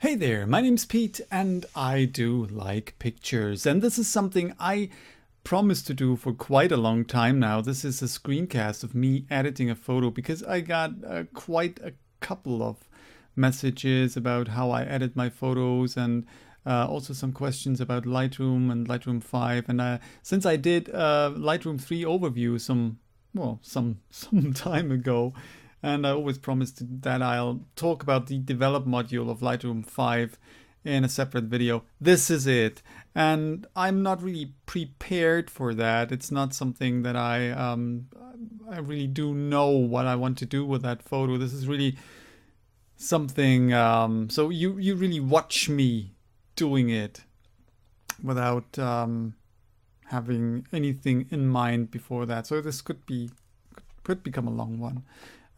Hey there, my name's Pete and I do like pictures, and this is something I promised to do for quite a long time now. This is a screencast of me editing a photo because I got quite a couple of messages about how I edit my photos, and also some questions about Lightroom and Lightroom 5. And since I did Lightroom 3 overview some time ago, and I always promised that I'll talk about the develop module of Lightroom 5 in a separate video. This is it. And I'm not really prepared for that. It's not something that I really do know what I want to do with that photo. This is really something, so you really watch me doing it without having anything in mind before that. So this could become a long one.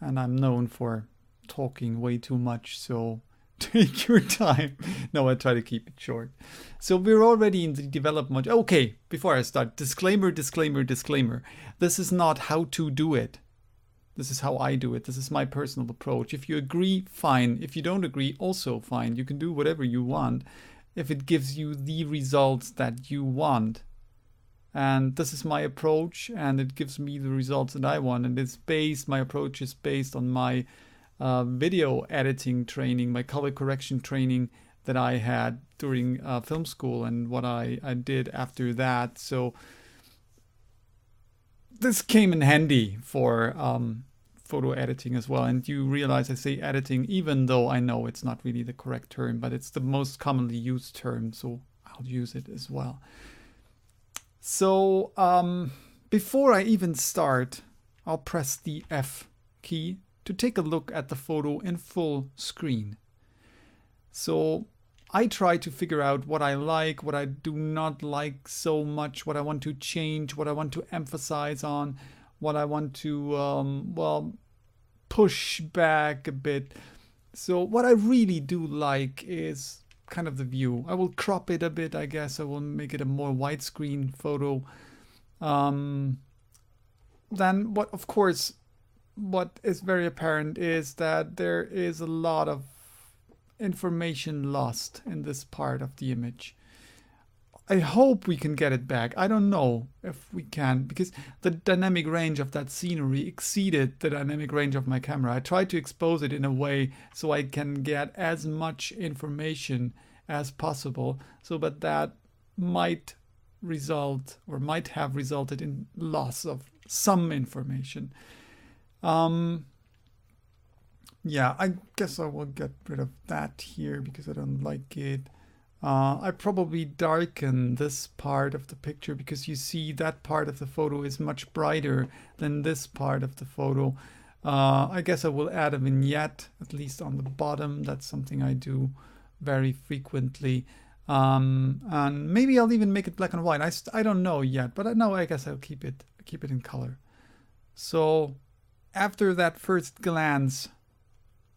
And I'm known for talking way too much, so take your time. No, I try to keep it short. So we're already in the develop module. Okay, before I start, disclaimer. This is not how to do it. This is how I do it. This is my personal approach. If you agree, fine. If you don't agree, also fine. You can do whatever you want if it gives you the results that you want. And this is my approach, and it gives me the results that I want. And my approach is based on my video editing training, my color correction training that I had during film school, and what I did after that. So this came in handy for photo editing as well. And you realize I say editing, even though I know it's not really the correct term, but it's the most commonly used term, so I'll use it as well. So before I even start, I'll press the F key to take a look at the photo in full screen. So I try to figure out what I like, what I do not like so much, what I want to change, what I want to emphasize on, what I want to, push back a bit. So what I really do like is kind of the view. I will crop it a bit, I guess. I will make it a more widescreen photo. Then what is very apparent is that there is a lot of information lost in this part of the image. I hope we can get it back. I don't know if we can, because the dynamic range of that scenery exceeded the dynamic range of my camera. I tried to expose it in a way so I can get as much information as possible, but that might result, or might have resulted in loss of some information. Yeah, I guess I will get rid of that here because I don't like it. I probably darken this part of the picture because you see that part of the photo is much brighter than this part of the photo. I guess I will add a vignette, at least on the bottom. That's something I do very frequently. And maybe I'll even make it black and white. I don't know yet, but I guess I'll keep it in color. So after that first glance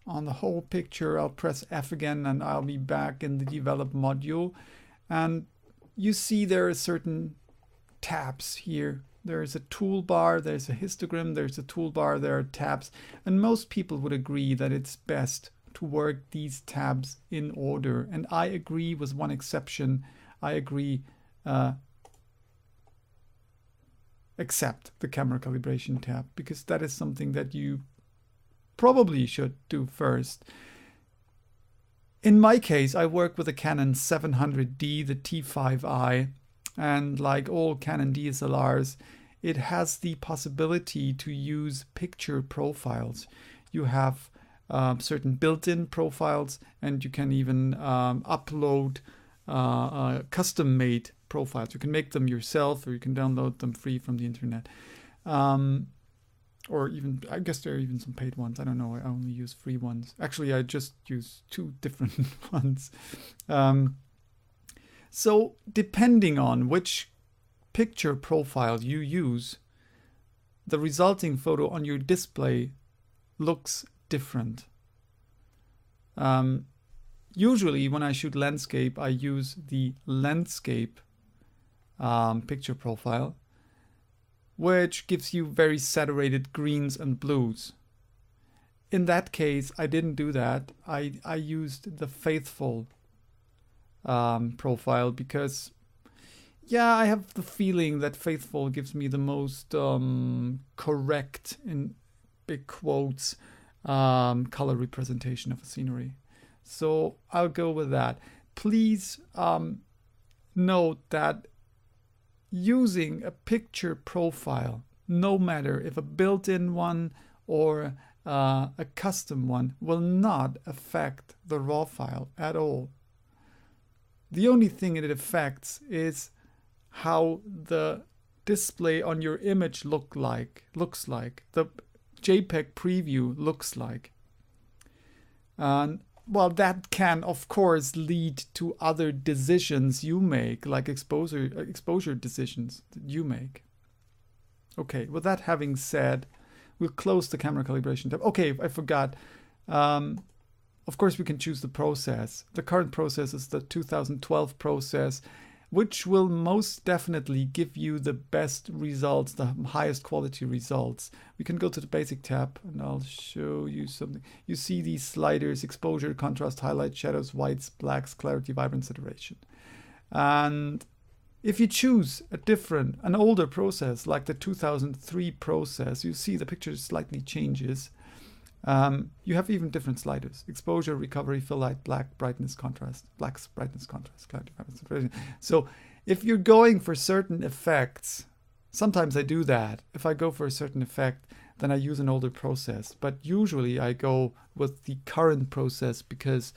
on the whole picture, I'll press F again and I'll be back in the develop module. And you see there are certain tabs here. There's a toolbar, there's a histogram, there's a toolbar, there are tabs. And most people would agree that it's best to work these tabs in order. And I agree with one exception. I agree except the camera calibration tab, because that is something that you probably should do first. In my case, I work with a Canon 700D, the T5i, and like all Canon DSLRs, it has the possibility to use picture profiles. You have certain built-in profiles, and you can even upload custom-made profiles. You can make them yourself, or you can download them free from the internet. Or even, I guess there are even some paid ones. I don't know. I only use free ones. Actually, I just use two different ones. So depending on which picture profile you use, the resulting photo on your display looks different. Usually when I shoot landscape, I use the landscape picture profile, which gives you very saturated greens and blues. in that case, I didn't do that. I used the faithful profile because, yeah, I have the feeling that faithful gives me the most correct, in big quotes, color representation of a scenery. So I'll go with that. Please note that using a picture profile, no matter if a built-in one or a custom one, will not affect the raw file at all. The only thing it affects is how the display on your image looks like, the JPEG preview looks like. And well, that can of course lead to other decisions you make, like exposure decisions that you make. Okay, with that having said, we'll close the camera calibration tab. Okay, I forgot. Of course, we can choose the process. The current process is the 2012 process, which will most definitely give you the best results, the highest quality results. We can go to the basic tab and I'll show you something. You see these sliders: exposure, contrast, highlight, shadows, whites, blacks, clarity, vibrance, saturation. And if you choose an older process like the 2003 process, you see the picture slightly changes. You have even different sliders: exposure, recovery, fill light, black, brightness, contrast, blacks, brightness, contrast, clarity, vibrance, saturation. So if you're going for certain effects, sometimes I do that. If I go for a certain effect, then I use an older process. But usually I go with the current process because,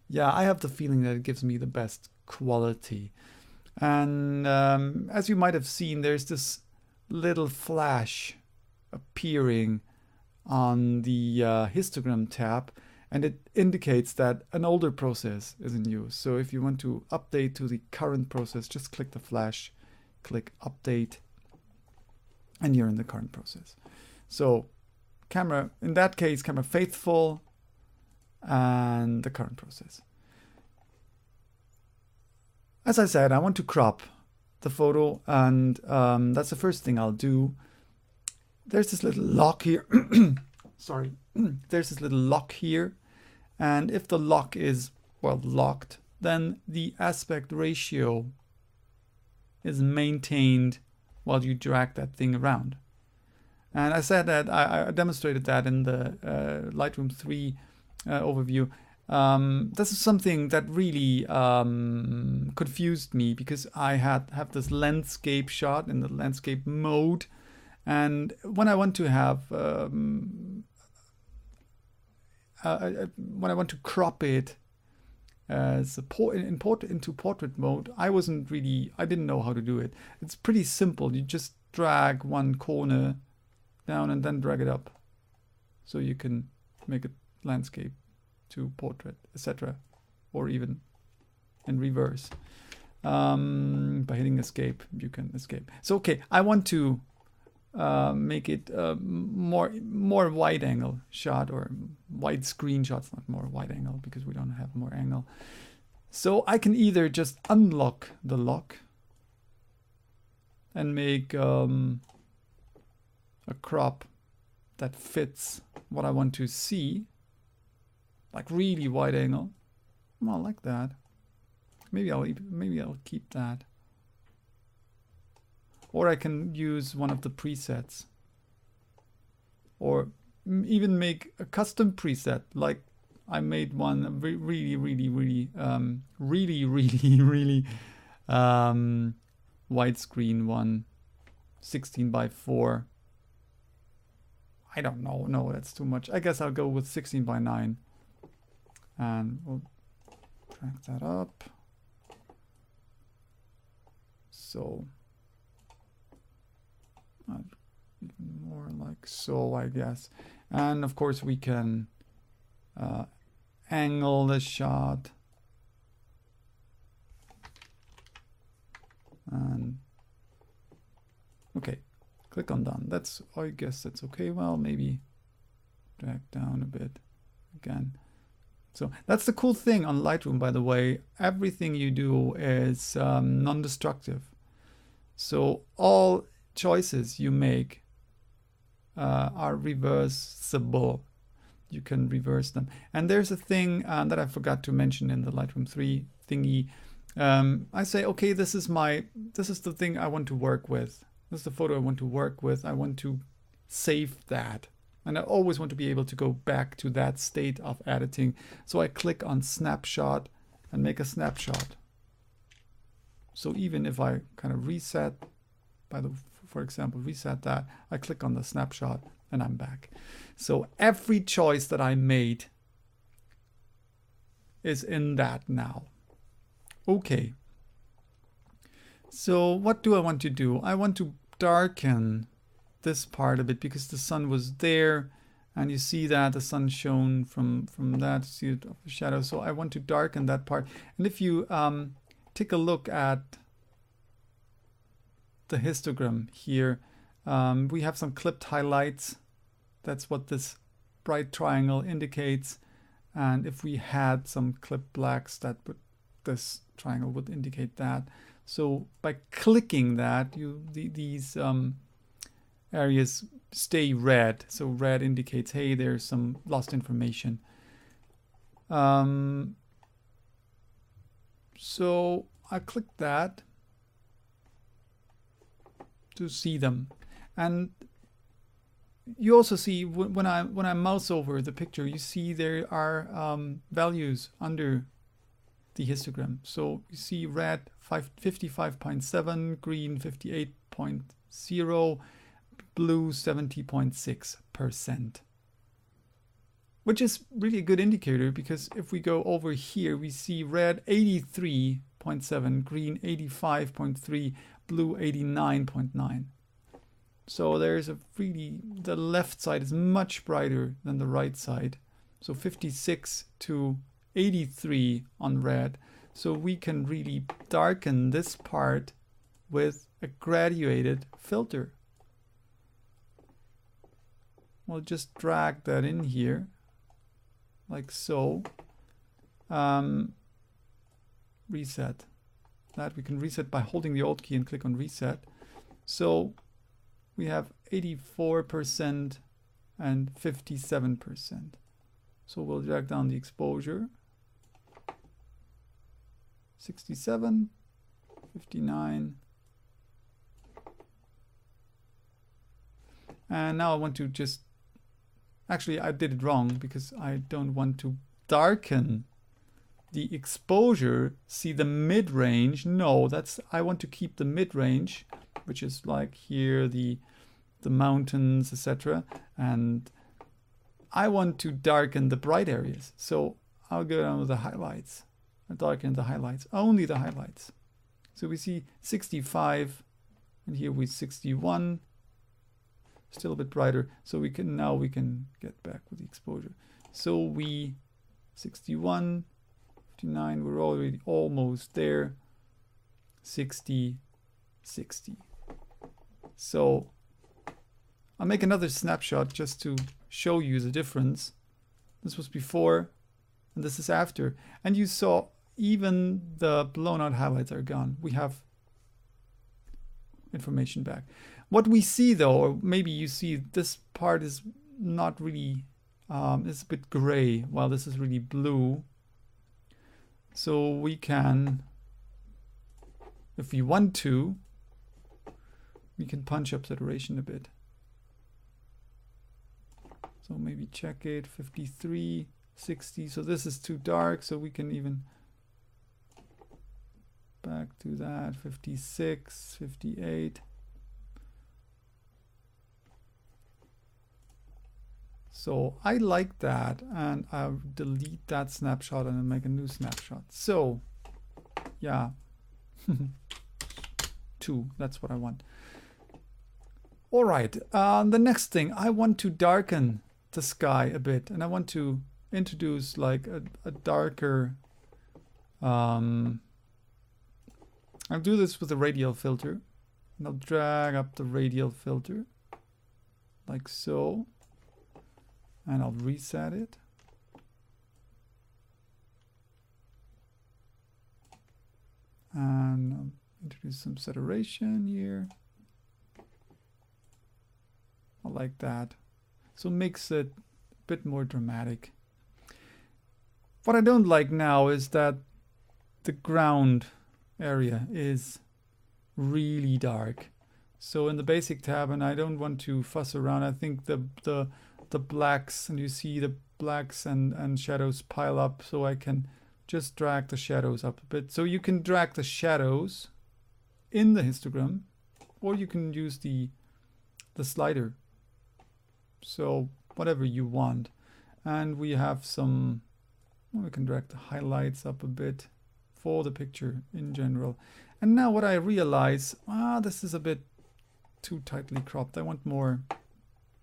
yeah, I have the feeling that it gives me the best quality. And as you might have seen, there's this little flash appearing on the histogram tab, and it indicates that an older process is in use. So if you want to update to the current process, just click the flash, click update, and you're in the current process. So camera, in that case, camera faithful and the current process. As I said, I want to crop the photo, and that's the first thing I'll do. There's this little lock here. Sorry. There's this little lock here. And if the lock is, well, locked, then the aspect ratio is maintained while you drag that thing around. And I said that, I demonstrated that in the Lightroom 3 overview. This is something that really confused me because I have this landscape shot in the landscape mode. And when I want to have, when I want to crop it as into portrait mode, I didn't know how to do it. It's pretty simple. You just drag one corner down and then drag it up, so you can make it landscape to portrait, etc., or even in reverse. By hitting escape, you can escape. So okay, I want to make it more wide angle shot, or wide screen shots, not more wide angle because we don't have more angle. So I can either just unlock the lock and make a crop that fits what I want to see, like really wide angle. Well, like that. Maybe I'll keep that. Or I can use one of the presets, or even make a custom preset. Like I made one really widescreen one, 16:4. I don't know. No, that's too much. I guess I'll go with 16:9, and we'll drag that up. So. Even more like so, I guess. And of course we can angle the shot, and okay, click on done. I guess that's okay. Well, maybe drag down a bit again. So that's the cool thing on Lightroom, by the way. Everything you do is non-destructive. So all choices you make are reversible. you can reverse them. And there's a thing that I forgot to mention in the Lightroom 3 thingy. I say, okay, this is the thing I want to work with. This is the photo I want to work with. I want to save that. And I always want to be able to go back to that state of editing. So I click on snapshot and make a snapshot. So even if I kind of reset, for example, reset that, I click on the snapshot and I'm back. So every choice that I made is in that now. Okay. So what do I want to do? I want to darken this part a bit because the sun was there and you see that the sun shone from that, see it of the shadow. So I want to darken that part. And if you take a look at the histogram here, we have some clipped highlights. That's what this bright triangle indicates. And if we had some clipped blacks, this triangle would indicate that. So by clicking that, these areas stay red. So red indicates, hey, there's some lost information. So I click that to see them. And you also see when I mouse over the picture, you see there are values under the histogram. So you see red 55.7, green 58.0, blue 70.6%. Which is really a good indicator, because if we go over here, we see red 83.7, green 85.3, blue 89.9. So there's the left side is much brighter than the right side. So 56 to 83 on red. So we can really darken this part with a graduated filter. We'll just drag that in here, like so. Reset. That we can reset by holding the Alt key and click on reset. So we have 84% and 57%. So we'll drag down the exposure. 67, 59. And now I want to just, actually I did it wrong because I don't want to darken the exposure. See the mid-range? No, I want to keep the mid-range, which is like here, the mountains, etc. And I want to darken the bright areas. So I'll go down to the highlights. I darken the highlights, only the highlights. So we see 65, and here we 61. Still a bit brighter. So we can get back with the exposure. So we 61, 59, we're already almost there. 60, 60. So I'll make another snapshot just to show you the difference. This was before and this is after. And you saw even the blown out highlights are gone. We have information back. What we see though, or maybe you see this part is not really, it's a bit gray while this is really blue. So we can, if we want to, we can punch up saturation a bit. So maybe check it, 53, 60. So this is too dark, so we can even back to that, 56, 58. So I like that, and I'll delete that snapshot and then make a new snapshot. So yeah, 2, that's what I want. All right, the next thing, I want to darken the sky a bit, and I want to introduce like a darker, I'll do this with a radial filter, and I'll drag up the radial filter like so, and I'll reset it. And I'll introduce some saturation here. I like that. So mix it bit more dramatic. What I don't like now is that the ground area is really dark. So in the basic tab, and I don't want to fuss around, I think the blacks, and you see the blacks and shadows pile up, so I can just drag the shadows up a bit. So you can drag the shadows in the histogram, or you can use the slider. So whatever you want. And we have some, we can drag the highlights up a bit for the picture in general. And now what I realize, this is a bit too tightly cropped. I want more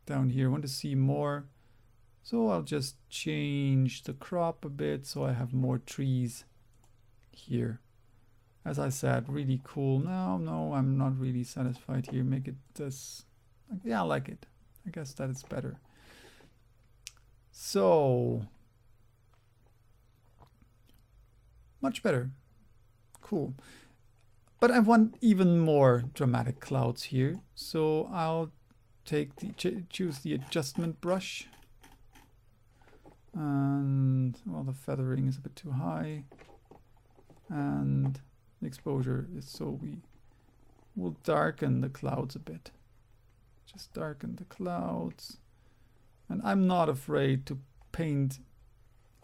down here. I want to see more. So I'll just change the crop a bit so I have more trees here. As I said, really cool. No, I'm not really satisfied here. Make it this. Yeah, I like it. I guess that is better. So, much better. Cool. But I want even more dramatic clouds here. So I'll take choose the adjustment brush. And, well, the feathering is a bit too high. And the exposure is so we will darken the clouds a bit. Just darken the clouds. And I'm not afraid to paint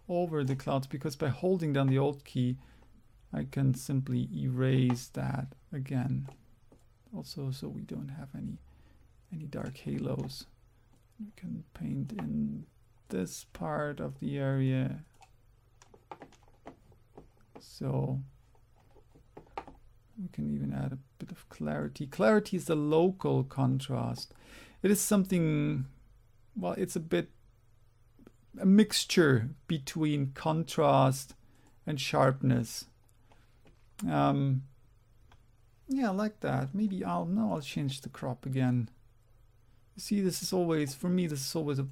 over the clouds, because by holding down the Alt key, I can simply erase that again. Also, so we don't have any dark halos. We can paint in this part of the area. So we can even add a bit of clarity. Clarity is the local contrast. It is something, well, it's a mixture between contrast and sharpness. Yeah, I like that. Maybe I'll change the crop again. You see, this is always, for me, this is always a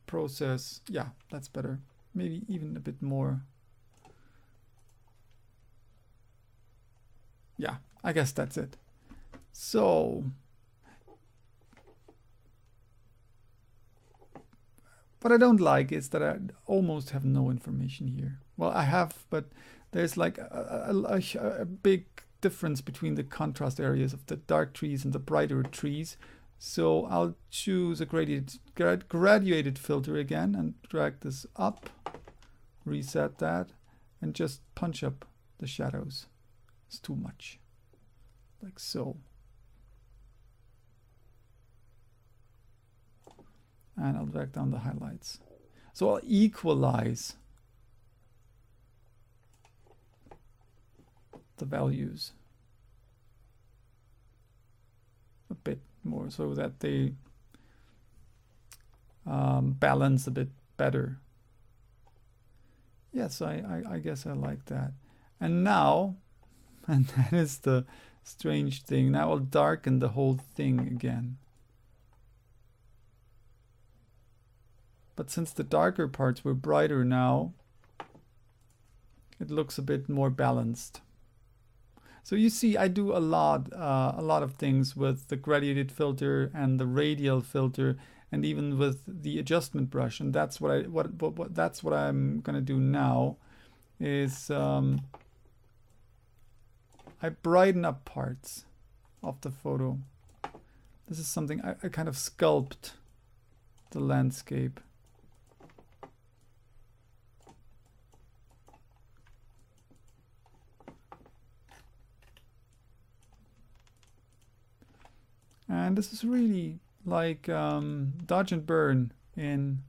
process. Yeah, that's better. Maybe even a bit more. Yeah, I guess that's it. So, what I don't like is that I almost have no information here. Well, I have, but there's like a big difference between the contrast areas of the dark trees and the brighter trees. So I'll choose a graduated filter again and drag this up, reset that, and just punch up the shadows. It's too much, like so. And I'll drag down the highlights. So I'll equalize the values a bit more so that they balance a bit better. Yes, I guess I like that. And now, and that is the strange thing, now I'll darken the whole thing again. But since the darker parts were brighter now, it looks a bit more balanced. So you see, I do a lot of things with the graduated filter and the radial filter, and even with the adjustment brush. And that's what I'm gonna do now. Is I brighten up parts of the photo. This is something I kind of sculpt the landscape. And this is really like dodge and burn in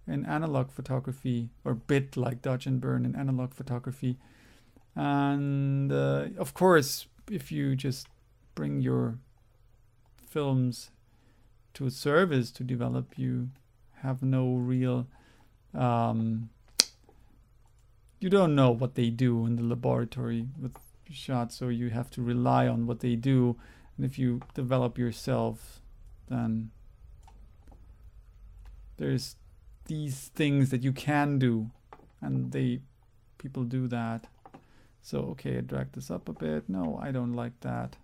analog photography, or bit like dodge and burn in analog photography. And of course, if you just bring your films to a service to develop, you have no real, you don't know what they do in the laboratory with shots, so you have to rely on what they do. And if you develop yourself, then there's these things that you can do, and people do that. So okay, I drag this up a bit. No, I don't like that.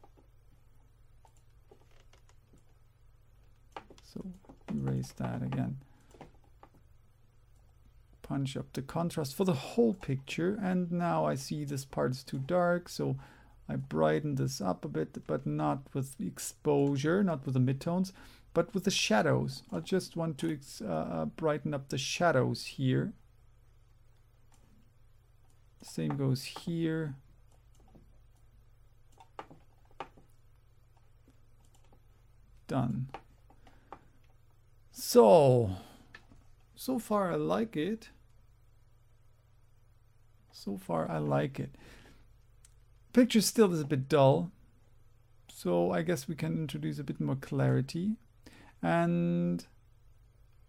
So erase that again. punch up the contrast for the whole picture. And now I see this part is too dark, so I brighten this up a bit, but not with the exposure, not with the midtones, but with the shadows. I just want to brighten up the shadows here. Same goes here. Done. So far I like it. So far I like it. Picture still is a bit dull, so I guess we can introduce a bit more clarity. And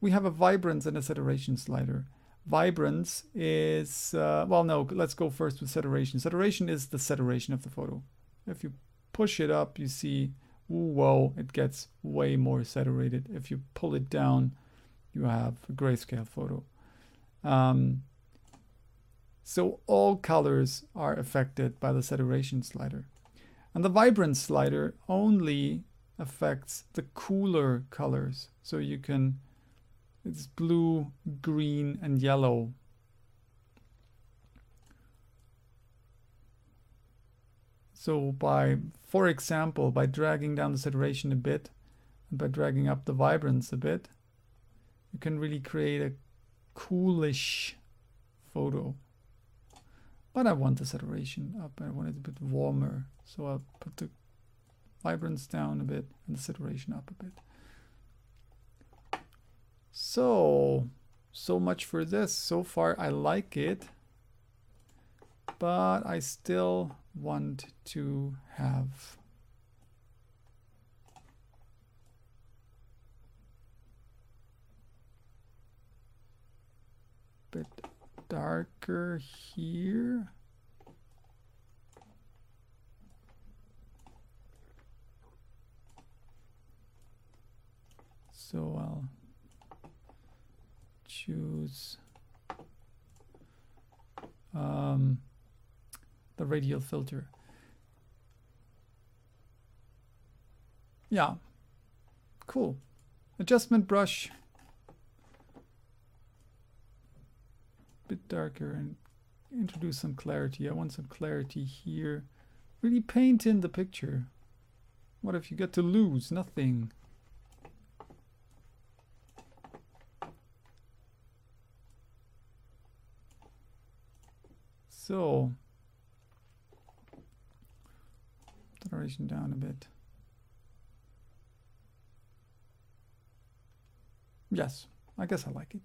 we have a vibrance and a saturation slider. Vibrance is, well, no, let's go first with saturation. Saturation is the saturation of the photo. If you push it up, you see, whoa, it gets way more saturated. If you pull it down, you have a grayscale photo. So all colors are affected by the saturation slider. And the vibrance slider only affects the cooler colors. So you can, it's blue, green, and yellow. So for example, by dragging down the saturation a bit, and by dragging up the vibrance a bit, you can really create a coolish photo. But I want the saturation up, I want it a bit warmer. So I'll put the vibrance down a bit and the saturation up a bit. So much for this. So far I like it, but I still want to have a bit darker here. So I'll choose the radial filter. Yeah, cool. Adjustment brush, bit darker, and introduce some clarity. I want some clarity here. Really paint in the picture. What if you get to lose? Nothing. So, saturation down a bit. Yes, I guess I like it.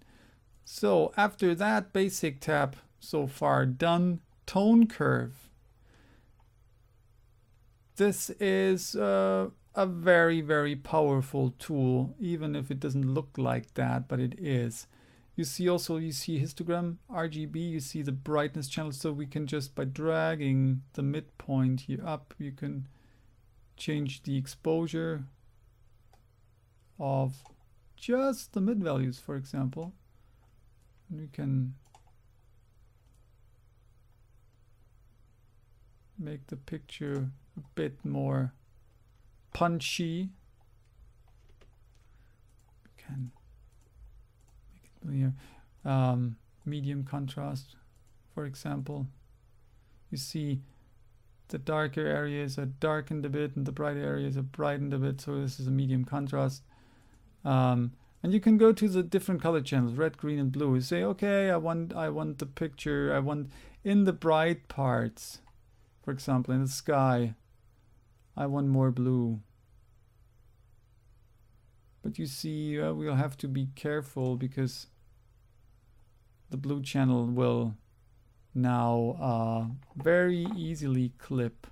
So after that basic tab, so far done. Tone curve. This is a very, very powerful tool, even if it doesn't look like that, but it is. You see histogram, RGB, you see the brightness channel, so we can just, by dragging the midpoint here up, you can change the exposure of just the mid values, for example. And we can make the picture a bit more punchy. We can medium contrast, for example. You see the darker areas are darkened a bit and the bright areas are brightened a bit, so this is a medium contrast. And you can go to the different color channels, red, green, and blue. You say, okay, I want the picture, I want in the bright parts, for example, in the sky, I want more blue. But you see, we'll have to be careful because the blue channel will now very easily clip.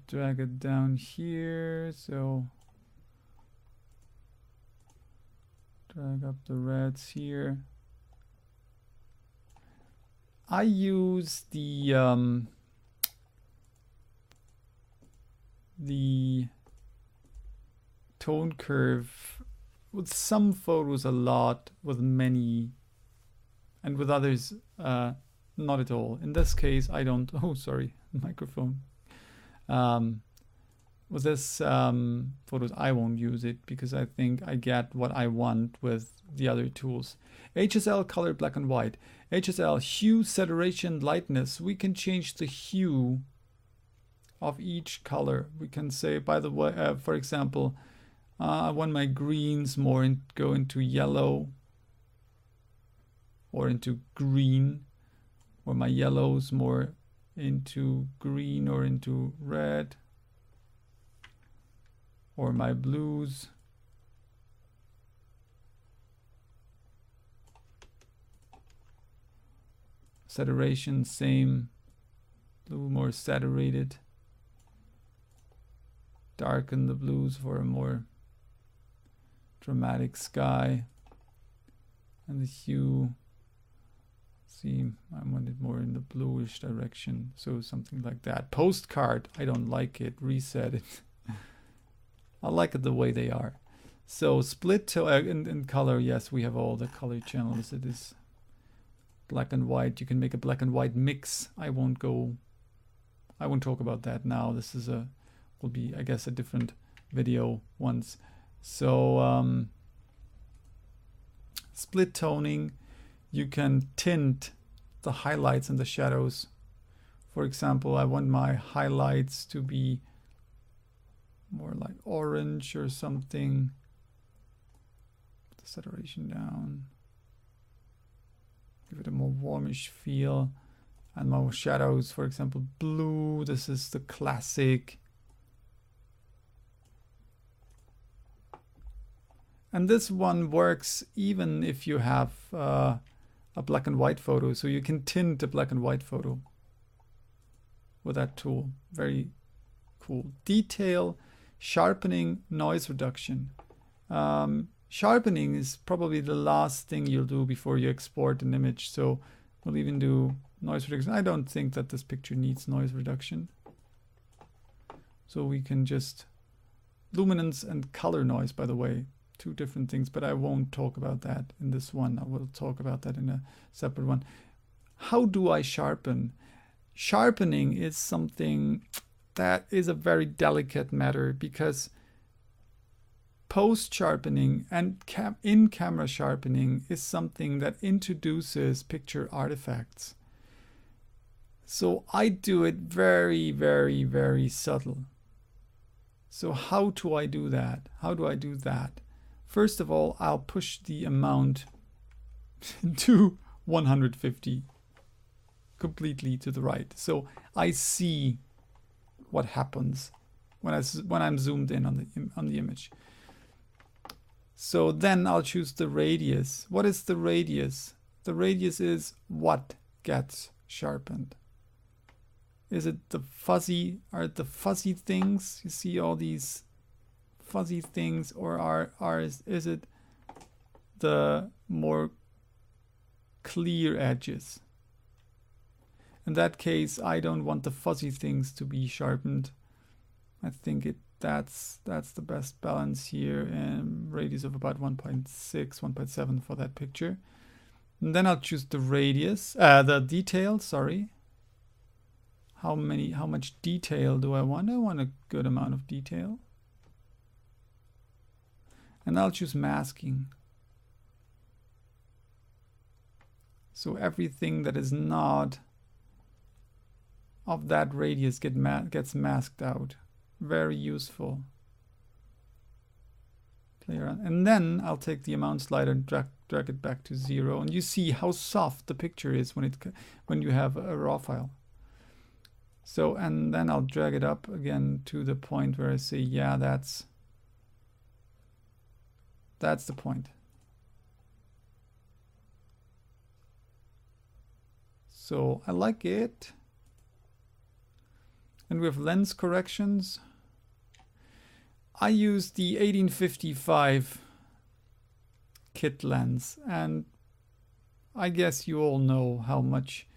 Drag it down here, so drag up the reds here. I use the tone curve with some photos a lot, with many, and with others not at all. In this case, I don't. Oh, sorry, microphone. with this photos, I won't use it because I think I get what I want with the other tools. HSL color black and white. HSL hue, saturation, lightness. We can change the hue of each color. We can say, by the way, for example, I want my greens more go into yellow or into green, or my yellows more into green or into red, or my blues saturation, same, blue more saturated, darken the blues for a more dramatic sky, and the hue, see, I want it more in the bluish direction, so something like that. Postcard, I don't like it, reset it. I like it the way they are. So split in color, yes, we have all the color channels. It is black and white. You can make a black and white mix. I won't talk about that now. This is will be, I guess, a different video once. So split toning, you can tint the highlights and the shadows. For example, I want my highlights to be more like orange or something. Put the saturation down. Give it a more warmish feel. And my shadows, for example, blue. This is the classic. And this one works even if you have a black and white photo. So you can tint a black and white photo with that tool. Very cool. Detail, sharpening, noise reduction. Sharpening is probably the last thing you'll do before you export an image. So we'll even do noise reduction. I don't think that this picture needs noise reduction. So we can just, luminance and color noise, by the way, two different things, but I won't talk about that in this one. I will talk about that in a separate one. How do I sharpen? Sharpening is something that is a very delicate matter, because post sharpening and in-camera sharpening is something that introduces picture artifacts. So I do it very, very, very subtle. So how do I do that? How do I do that? First of all, I'll push the amount to 150 completely to the right. So I see what happens when I'm zoomed in on the image. So then I'll choose the radius. What is the radius? The radius is what gets sharpened. Is it the fuzzy, are it the fuzzy things? You see all these fuzzy things, or is it the more clear edges? In that case, I don't want the fuzzy things to be sharpened. I think that's the best balance here, and radius of about 1.6, 1.7 for that picture. And then I'll choose the radius, the detail, sorry. How much detail do I want? I want a good amount of detail. And I'll choose masking. So everything that is not of that radius gets masked out. Very useful. Play around. And then I'll take the amount slider and drag it back to 0. And you see how soft the picture is when you have a raw file. So, and then I'll drag it up again to the point where I say, yeah, that's the point. So I like it. And we have lens corrections. I use the 1855 kit lens, and I guess you all know how much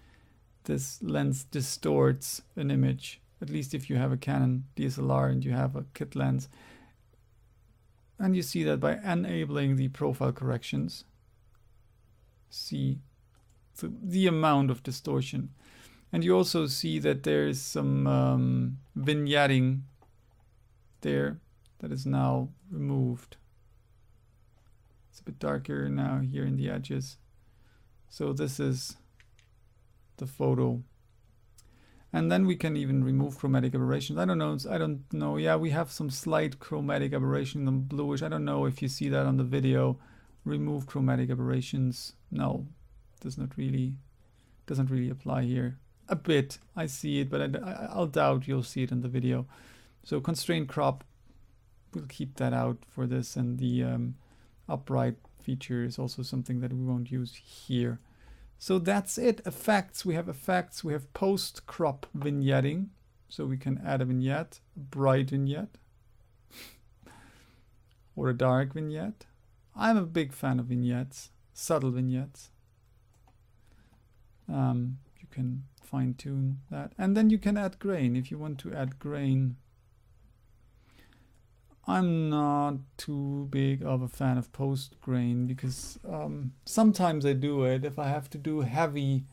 this lens distorts an image, at least if you have a Canon DSLR and you have a kit lens. And you see that by enabling the profile corrections. See the amount of distortion. And you also see that there is some vignetting there that is now removed. It's a bit darker now here in the edges. So this is the photo. And then we can even remove chromatic aberrations. I don't know. Yeah, we have some slight chromatic aberration, the bluish. I don't know if you see that on the video. Remove chromatic aberrations. No, doesn't really apply here. A bit, I see it, but I'll doubt you'll see it in the video. So constraint crop, we'll keep that out for this, and the upright feature is also something that we won't use here. So that's it. Effects. We have effects. We have post crop vignetting. So we can add a vignette, a bright vignette, or a dark vignette. I'm a big fan of vignettes, subtle vignettes. You can fine tune that. And then you can add grain if you want to add grain. I'm not too big of a fan of post grain because sometimes I do it. If I have to do heavy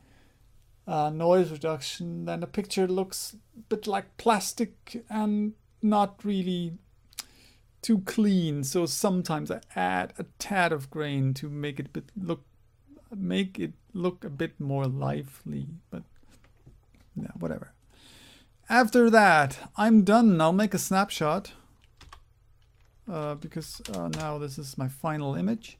noise reduction, then the picture looks a bit like plastic and not really too clean. So sometimes I add a tad of grain to make it look a bit more lively. But yeah, whatever. After that, I'm done. I'll make a snapshot. Because now this is my final image,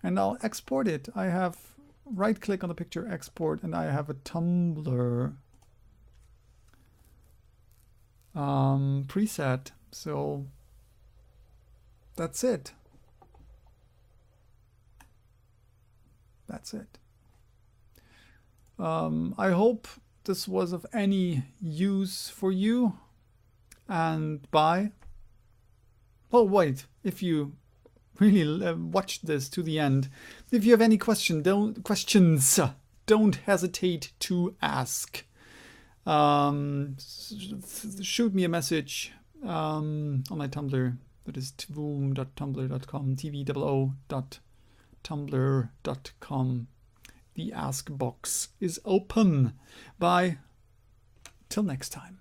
and I'll export it. I have right click on the picture, export, and I have a Tumblr preset. So that's it. That's it. I hope this was of any use for you, and bye. Oh wait, if you really watched this to the end, if you have any questions, don't hesitate to ask. Shoot me a message on my Tumblr. That is tvoom.tumblr.com, tvoo.tumblr.com. The ask box is open. Bye. Till next time.